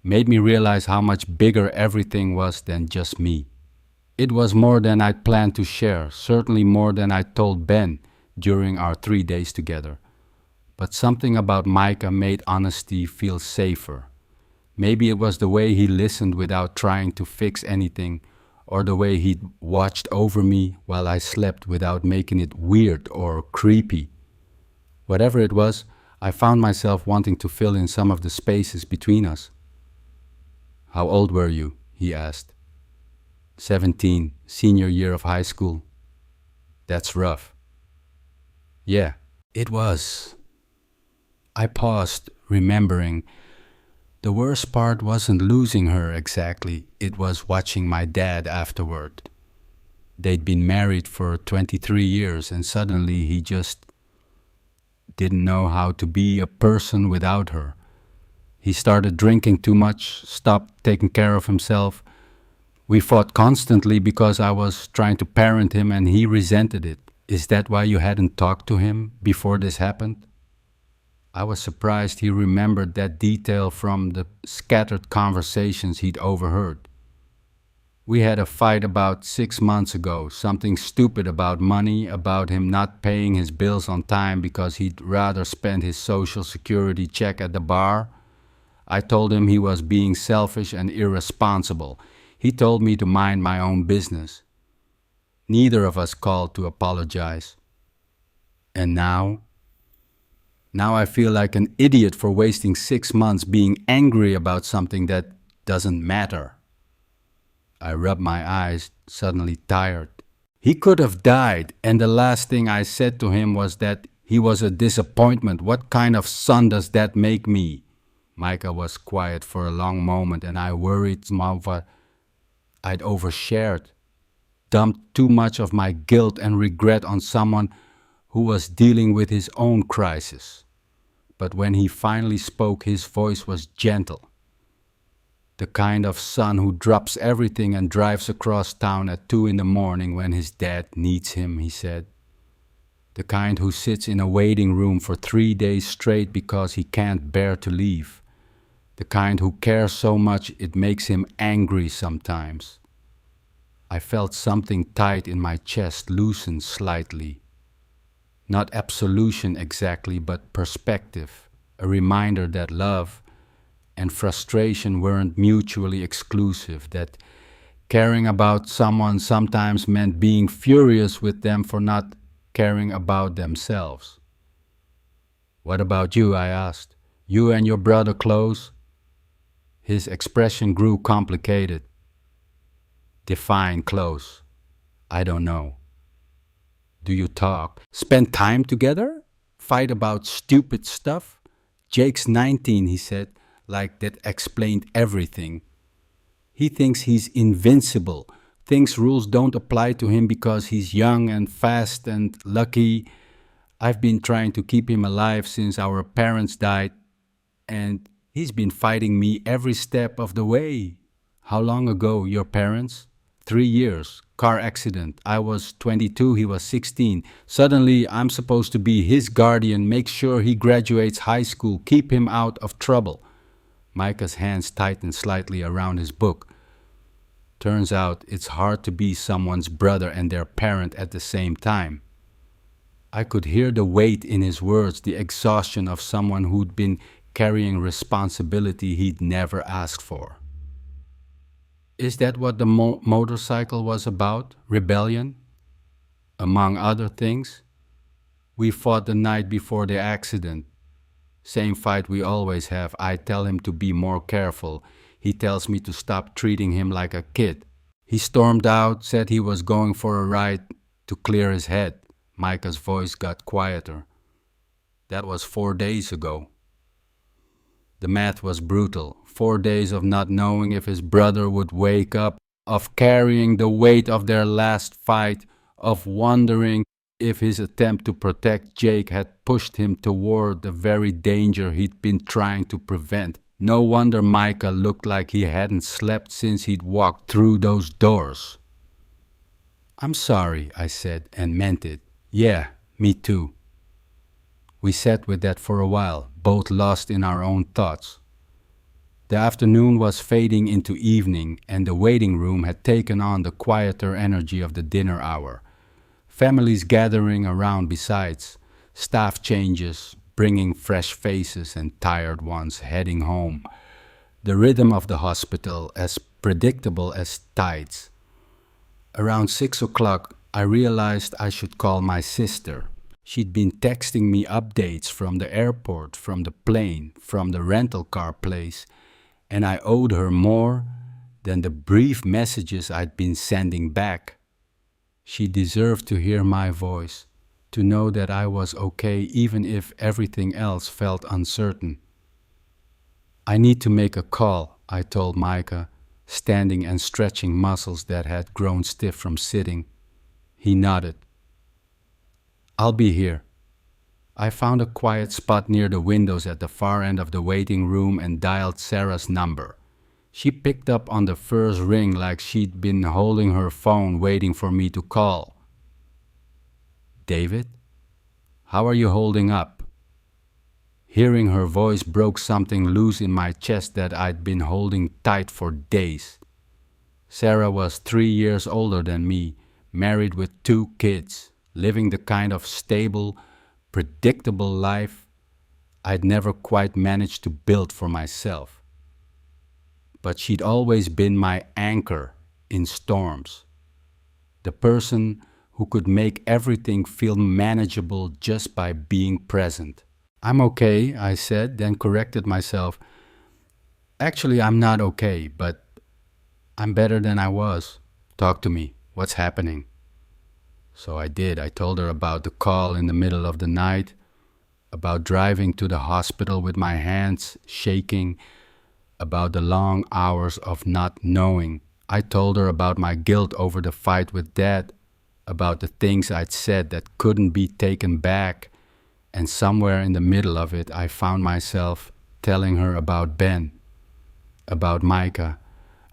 Made me realize how much bigger everything was than just me. It was more than I'd planned to share, certainly more than I told Ben during our 3 days together. But something about Micah made honesty feel safer. Maybe it was the way he listened without trying to fix anything, or the way he watched over me while I slept without making it weird or creepy. Whatever it was, I found myself wanting to fill in some of the spaces between us. How old were you? He asked. 17, senior year of high school. That's rough. Yeah, it was. I paused, remembering. The worst part wasn't losing her exactly, it was watching my dad afterward. They'd been married for 23 years and suddenly he just didn't know how to be a person without her. He started drinking too much, stopped taking care of himself. We fought constantly because I was trying to parent him and he resented it. Is that why you hadn't talked to him before this happened? I was surprised he remembered that detail from the scattered conversations he'd overheard. We had a fight about 6 months ago, something stupid about money, about him not paying his bills on time because he'd rather spend his social security check at the bar. I told him he was being selfish and irresponsible. He told me to mind my own business. Neither of us called to apologize. And now I feel like an idiot for wasting 6 months being angry about something that doesn't matter. I rubbed my eyes, suddenly tired. He could have died, and the last thing I said to him was that he was a disappointment. What kind of son does that make me? Micah was quiet for a long moment, and I worried I'd overshared, dumped too much of my guilt and regret on someone who was dealing with his own crisis. But when he finally spoke, his voice was gentle. The kind of son who drops everything and drives across town at 2 in the morning when his dad needs him, he said. The kind who sits in a waiting room for 3 days straight because he can't bear to leave. The kind who cares so much it makes him angry sometimes. I felt something tight in my chest loosen slightly. Not absolution exactly, but perspective, a reminder that love and frustration weren't mutually exclusive, that caring about someone sometimes meant being furious with them for not caring about themselves. What about you? I asked. You and your brother close? His expression grew complicated. Define close. I don't know. Do you talk? Spend time together? Fight about stupid stuff? Jake's 19, he said, like that explained everything. He thinks he's invincible, thinks rules don't apply to him because he's young and fast and lucky. I've been trying to keep him alive since our parents died, and he's been fighting me every step of the way. How long ago, your parents? 3 years. Car accident. I was 22, he was 16. Suddenly, I'm supposed to be his guardian, make sure he graduates high school, keep him out of trouble. Micah's hands tightened slightly around his book. Turns out it's hard to be someone's brother and their parent at the same time. I could hear the weight in his words, the exhaustion of someone who'd been carrying responsibility he'd never asked for. Is that what the motorcycle was about? Rebellion? Among other things? We fought the night before the accident. Same fight we always have. I tell him to be more careful. He tells me to stop treating him like a kid. He stormed out, said he was going for a ride to clear his head. Micah's voice got quieter. That was 4 days ago. The math was brutal. 4 days of not knowing if his brother would wake up, of carrying the weight of their last fight, of wondering if his attempt to protect Jake had pushed him toward the very danger he'd been trying to prevent. No wonder Micah looked like he hadn't slept since he'd walked through those doors. I'm sorry, I said, and meant it. Yeah, me too. We sat with that for a while, both lost in our own thoughts. The afternoon was fading into evening, and the waiting room had taken on the quieter energy of the dinner hour. Families gathering around besides, staff changes, bringing fresh faces and tired ones heading home. The rhythm of the hospital as predictable as tides. Around 6 o'clock, I realized I should call my sister. She'd been texting me updates from the airport, from the plane, from the rental car place, and I owed her more than the brief messages I'd been sending back. She deserved to hear my voice, to know that I was okay even if everything else felt uncertain. I need to make a call, I told Micah, standing and stretching muscles that had grown stiff from sitting. He nodded. I'll be here. I found a quiet spot near the windows at the far end of the waiting room and dialed Sarah's number. She picked up on the first ring like she'd been holding her phone waiting for me to call. David, how are you holding up? Hearing her voice broke something loose in my chest that I'd been holding tight for days. Sarah was 3 years older than me, married with 2 kids, living the kind of stable, predictable life I'd never quite managed to build for myself. But she'd always been my anchor in storms, the person who could make everything feel manageable just by being present. I'm okay, I said, then corrected myself. Actually, I'm not okay, but I'm better than I was. Talk to me. What's happening? So I did. I told her about the call in the middle of the night, about driving to the hospital with my hands shaking, about the long hours of not knowing. I told her about my guilt over the fight with Dad, about the things I'd said that couldn't be taken back, and somewhere in the middle of it I found myself telling her about Ben, about Micah,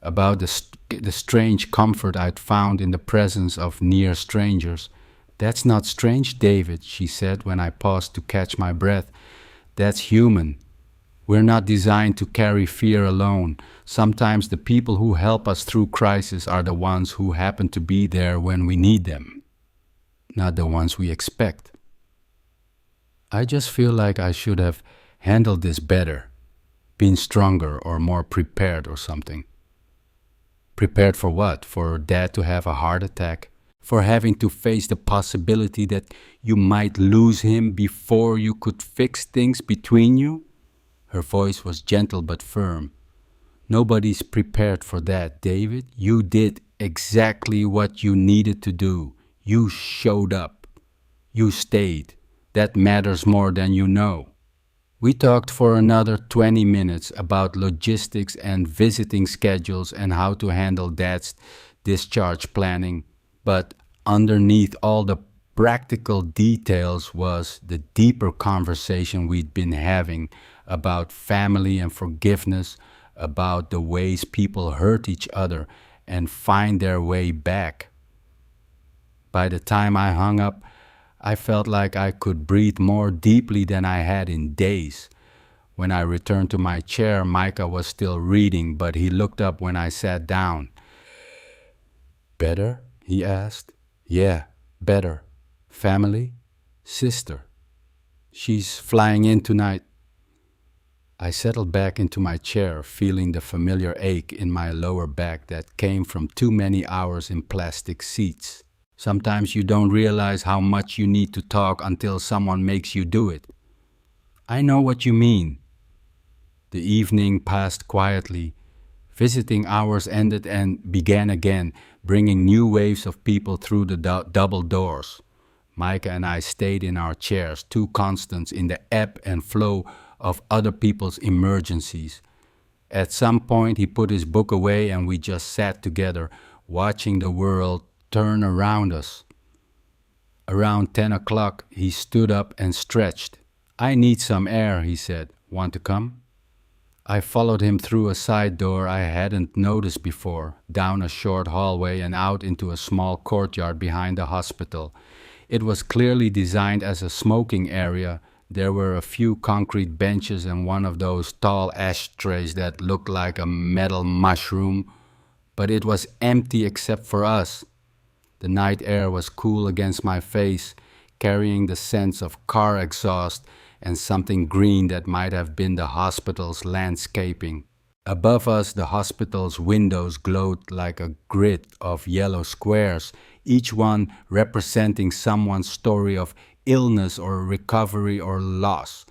about the strange comfort I'd found in the presence of near strangers. That's not strange, David, she said when I paused to catch my breath. That's human. We're not designed to carry fear alone. Sometimes the people who help us through crisis are the ones who happen to be there when we need them, not the ones we expect. I just feel like I should have handled this better, been stronger or more prepared or something. Prepared for what? For Dad to have a heart attack? For having to face the possibility that you might lose him before you could fix things between you? Her voice was gentle but firm. Nobody's prepared for that, David. You did exactly what you needed to do. You showed up. You stayed. That matters more than you know. We talked for another 20 minutes about logistics and visiting schedules and how to handle Dad's discharge planning. But underneath all the practical details was the deeper conversation we'd been having about family and forgiveness, about the ways people hurt each other and find their way back. By the time I hung up, I felt like I could breathe more deeply than I had in days. When I returned to my chair, Micah was still reading, but he looked up when I sat down. Better? He asked. Yeah, better. Family? Sister. She's flying in tonight. I settled back into my chair, feeling the familiar ache in my lower back that came from too many hours in plastic seats. Sometimes you don't realize how much you need to talk until someone makes you do it. I know what you mean. The evening passed quietly. Visiting hours ended and began again, bringing new waves of people through the double doors. Micah and I stayed in our chairs, two constants in the ebb and flow of other people's emergencies. At some point, he put his book away and we just sat together, watching the world turn around us. Around 10 o'clock, he stood up and stretched. I need some air, he said. Want to come? I followed him through a side door I hadn't noticed before, down a short hallway and out into a small courtyard behind the hospital. It was clearly designed as a smoking area. There were a few concrete benches and one of those tall ashtrays that looked like a metal mushroom, but it was empty except for us. The night air was cool against my face, carrying the sense of car exhaust and something green that might have been the hospital's landscaping. Above us, the hospital's windows glowed like a grid of yellow squares, each one representing someone's story of illness or recovery or loss.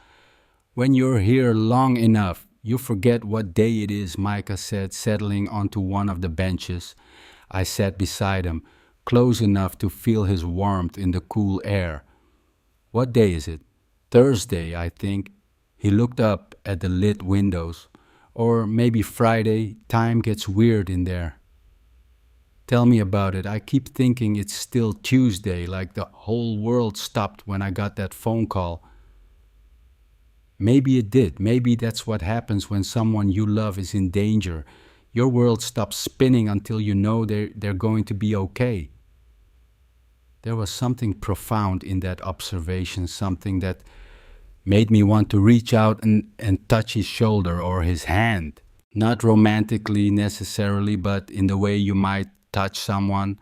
When you're here long enough, you forget what day it is, Micah said, settling onto one of the benches. I sat beside him, close enough to feel his warmth in the cool air. What day is it? Thursday, I think. He looked up at the lit windows. Or maybe Friday. Time gets weird in there. Tell me about it. I keep thinking it's still Tuesday, like the whole world stopped when I got that phone call. Maybe it did. Maybe that's what happens when someone you love is in danger. Your world stops spinning until you know they're going to be okay. There was something profound in that observation, something that made me want to reach out and touch his shoulder or his hand. Not romantically necessarily, but in the way you might touch someone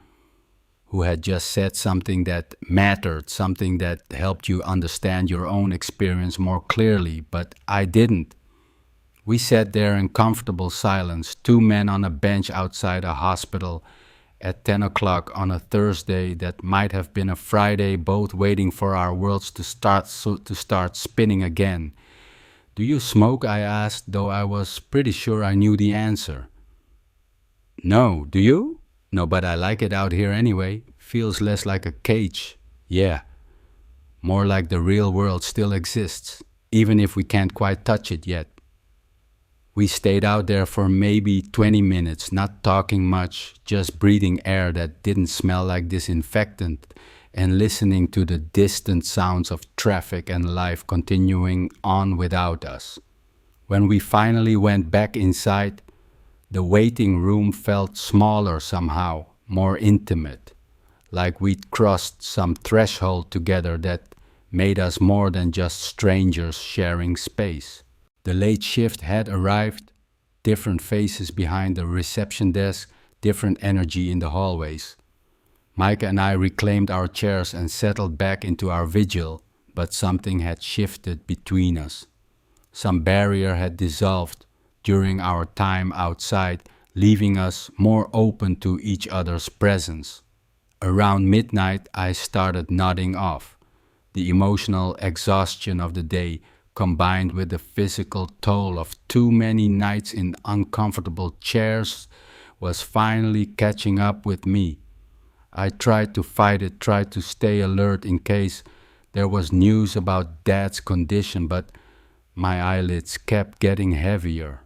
who had just said something that mattered, something that helped you understand your own experience more clearly, but I didn't. We sat there in comfortable silence, two men on a bench outside a hospital at 10 o'clock on a Thursday that might have been a Friday, both waiting for our worlds to start spinning again. Do you smoke? I asked, though I was pretty sure I knew the answer. No, do you? No, but I like it out here anyway. Feels less like a cage. Yeah, more like the real world still exists, even if we can't quite touch it yet. We stayed out there for maybe 20 minutes, not talking much, just breathing air that didn't smell like disinfectant and listening to the distant sounds of traffic and life continuing on without us. When we finally went back inside, the waiting room felt smaller somehow, more intimate, like we'd crossed some threshold together that made us more than just strangers sharing space. The late shift had arrived, different faces behind the reception desk, different energy in the hallways. Micah and I reclaimed our chairs and settled back into our vigil, but something had shifted between us. Some barrier had dissolved during our time outside, leaving us more open to each other's presence. Around midnight, I started nodding off. The emotional exhaustion of the day, combined with the physical toll of too many nights in uncomfortable chairs, was finally catching up with me. I tried to fight it, tried to stay alert in case there was news about Dad's condition, but my eyelids kept getting heavier.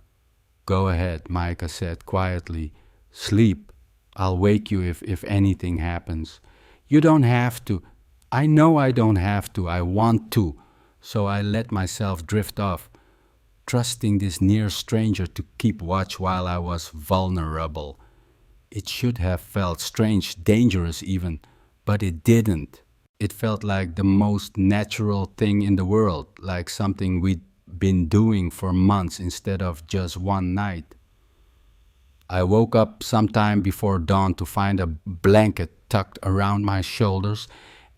Go ahead, Micah said quietly. Sleep. I'll wake you if anything happens. You don't have to. I know I don't have to. I want to. So I let myself drift off, trusting this near stranger to keep watch while I was vulnerable. It should have felt strange, dangerous even, but it didn't. It felt like the most natural thing in the world, like something we'd been doing for months instead of just one night. I woke up sometime before dawn to find a blanket tucked around my shoulders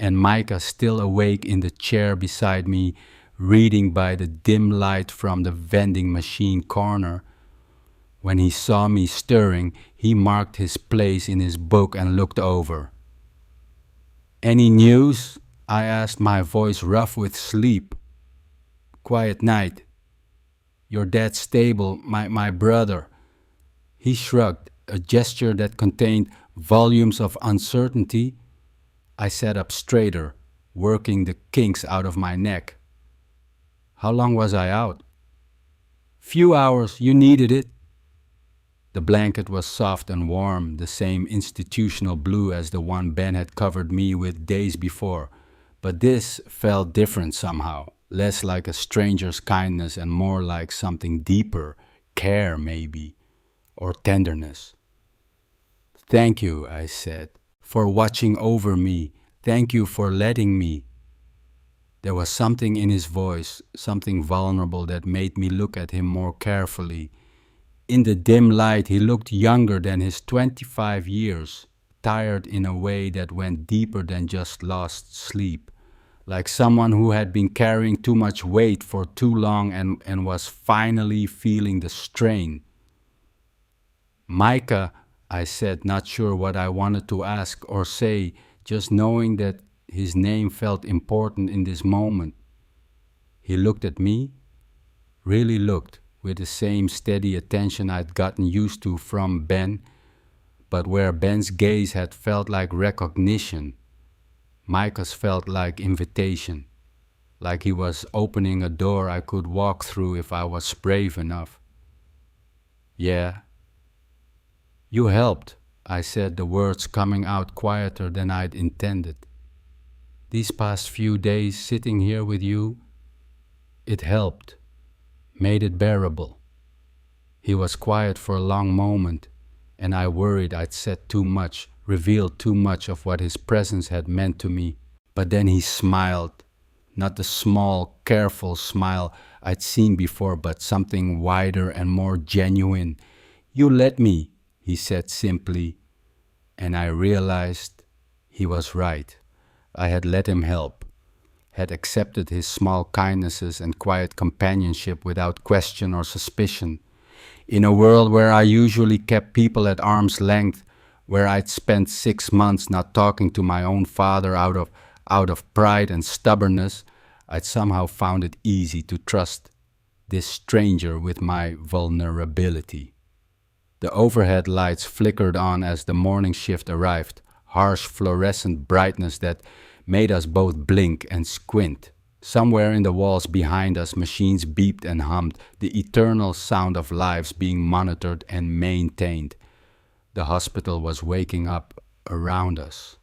and Micah still awake in the chair beside me, reading by the dim light from the vending machine corner. When he saw me stirring, he marked his place in his book and looked over. Any news? I asked, my voice rough with sleep. Quiet night. Your dad's stable, my brother. He shrugged, a gesture that contained volumes of uncertainty. I sat up straighter, working the kinks out of my neck. How long was I out? Few hours, you needed it. The blanket was soft and warm, the same institutional blue as the one Ben had covered me with days before. But this felt different somehow, less like a stranger's kindness and more like something deeper, care maybe, or tenderness. Thank you, I said, for watching over me. Thank you for letting me. There was something in his voice, something vulnerable that made me look at him more carefully. In the dim light, he looked younger than his 25 years, tired in a way that went deeper than just lost sleep, like someone who had been carrying too much weight for too long and was finally feeling the strain. Micah, I said, not sure what I wanted to ask or say, just knowing that his name felt important in this moment. He looked at me, really looked, with the same steady attention I'd gotten used to from Ben, but where Ben's gaze had felt like recognition, Micah's felt like invitation, like he was opening a door I could walk through if I was brave enough. Yeah. You helped, I said, the words coming out quieter than I'd intended. These past few days sitting here with you, it helped, made it bearable. He was quiet for a long moment, and I worried I'd said too much, revealed too much of what his presence had meant to me. But then he smiled, not the small, careful smile I'd seen before, but something wider and more genuine. "You let me," he said simply, and I realized he was right. I had let him help, had accepted his small kindnesses and quiet companionship without question or suspicion. In a world where I usually kept people at arm's length, where I'd spent 6 months not talking to my own father out of pride and stubbornness, I'd somehow found it easy to trust this stranger with my vulnerability. The overhead lights flickered on as the morning shift arrived, harsh fluorescent brightness that made us both blink and squint. Somewhere in the walls behind us, machines beeped and hummed, the eternal sound of lives being monitored and maintained. The hospital was waking up around us,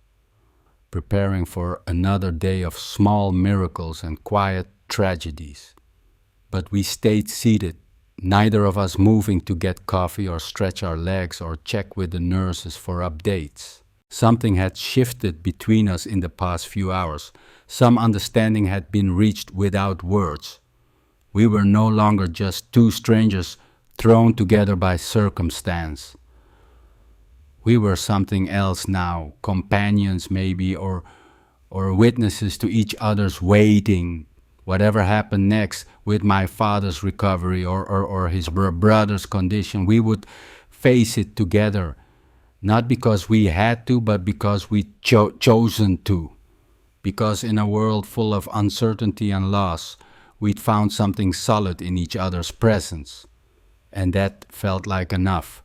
preparing for another day of small miracles and quiet tragedies. But we stayed seated, neither of us moving to get coffee or stretch our legs or check with the nurses for updates. Something had shifted between us in the past few hours. Some understanding had been reached without words. We were no longer just two strangers thrown together by circumstance. We were something else now, companions maybe, or witnesses to each other's waiting. Whatever happened next with my father's recovery or his brother's condition, we would face it together. Not because we had to, but because we chosen to. Because in a world full of uncertainty and loss, we'd found something solid in each other's presence. And that felt like enough.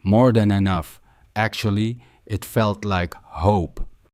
More than enough. Actually, it felt like hope.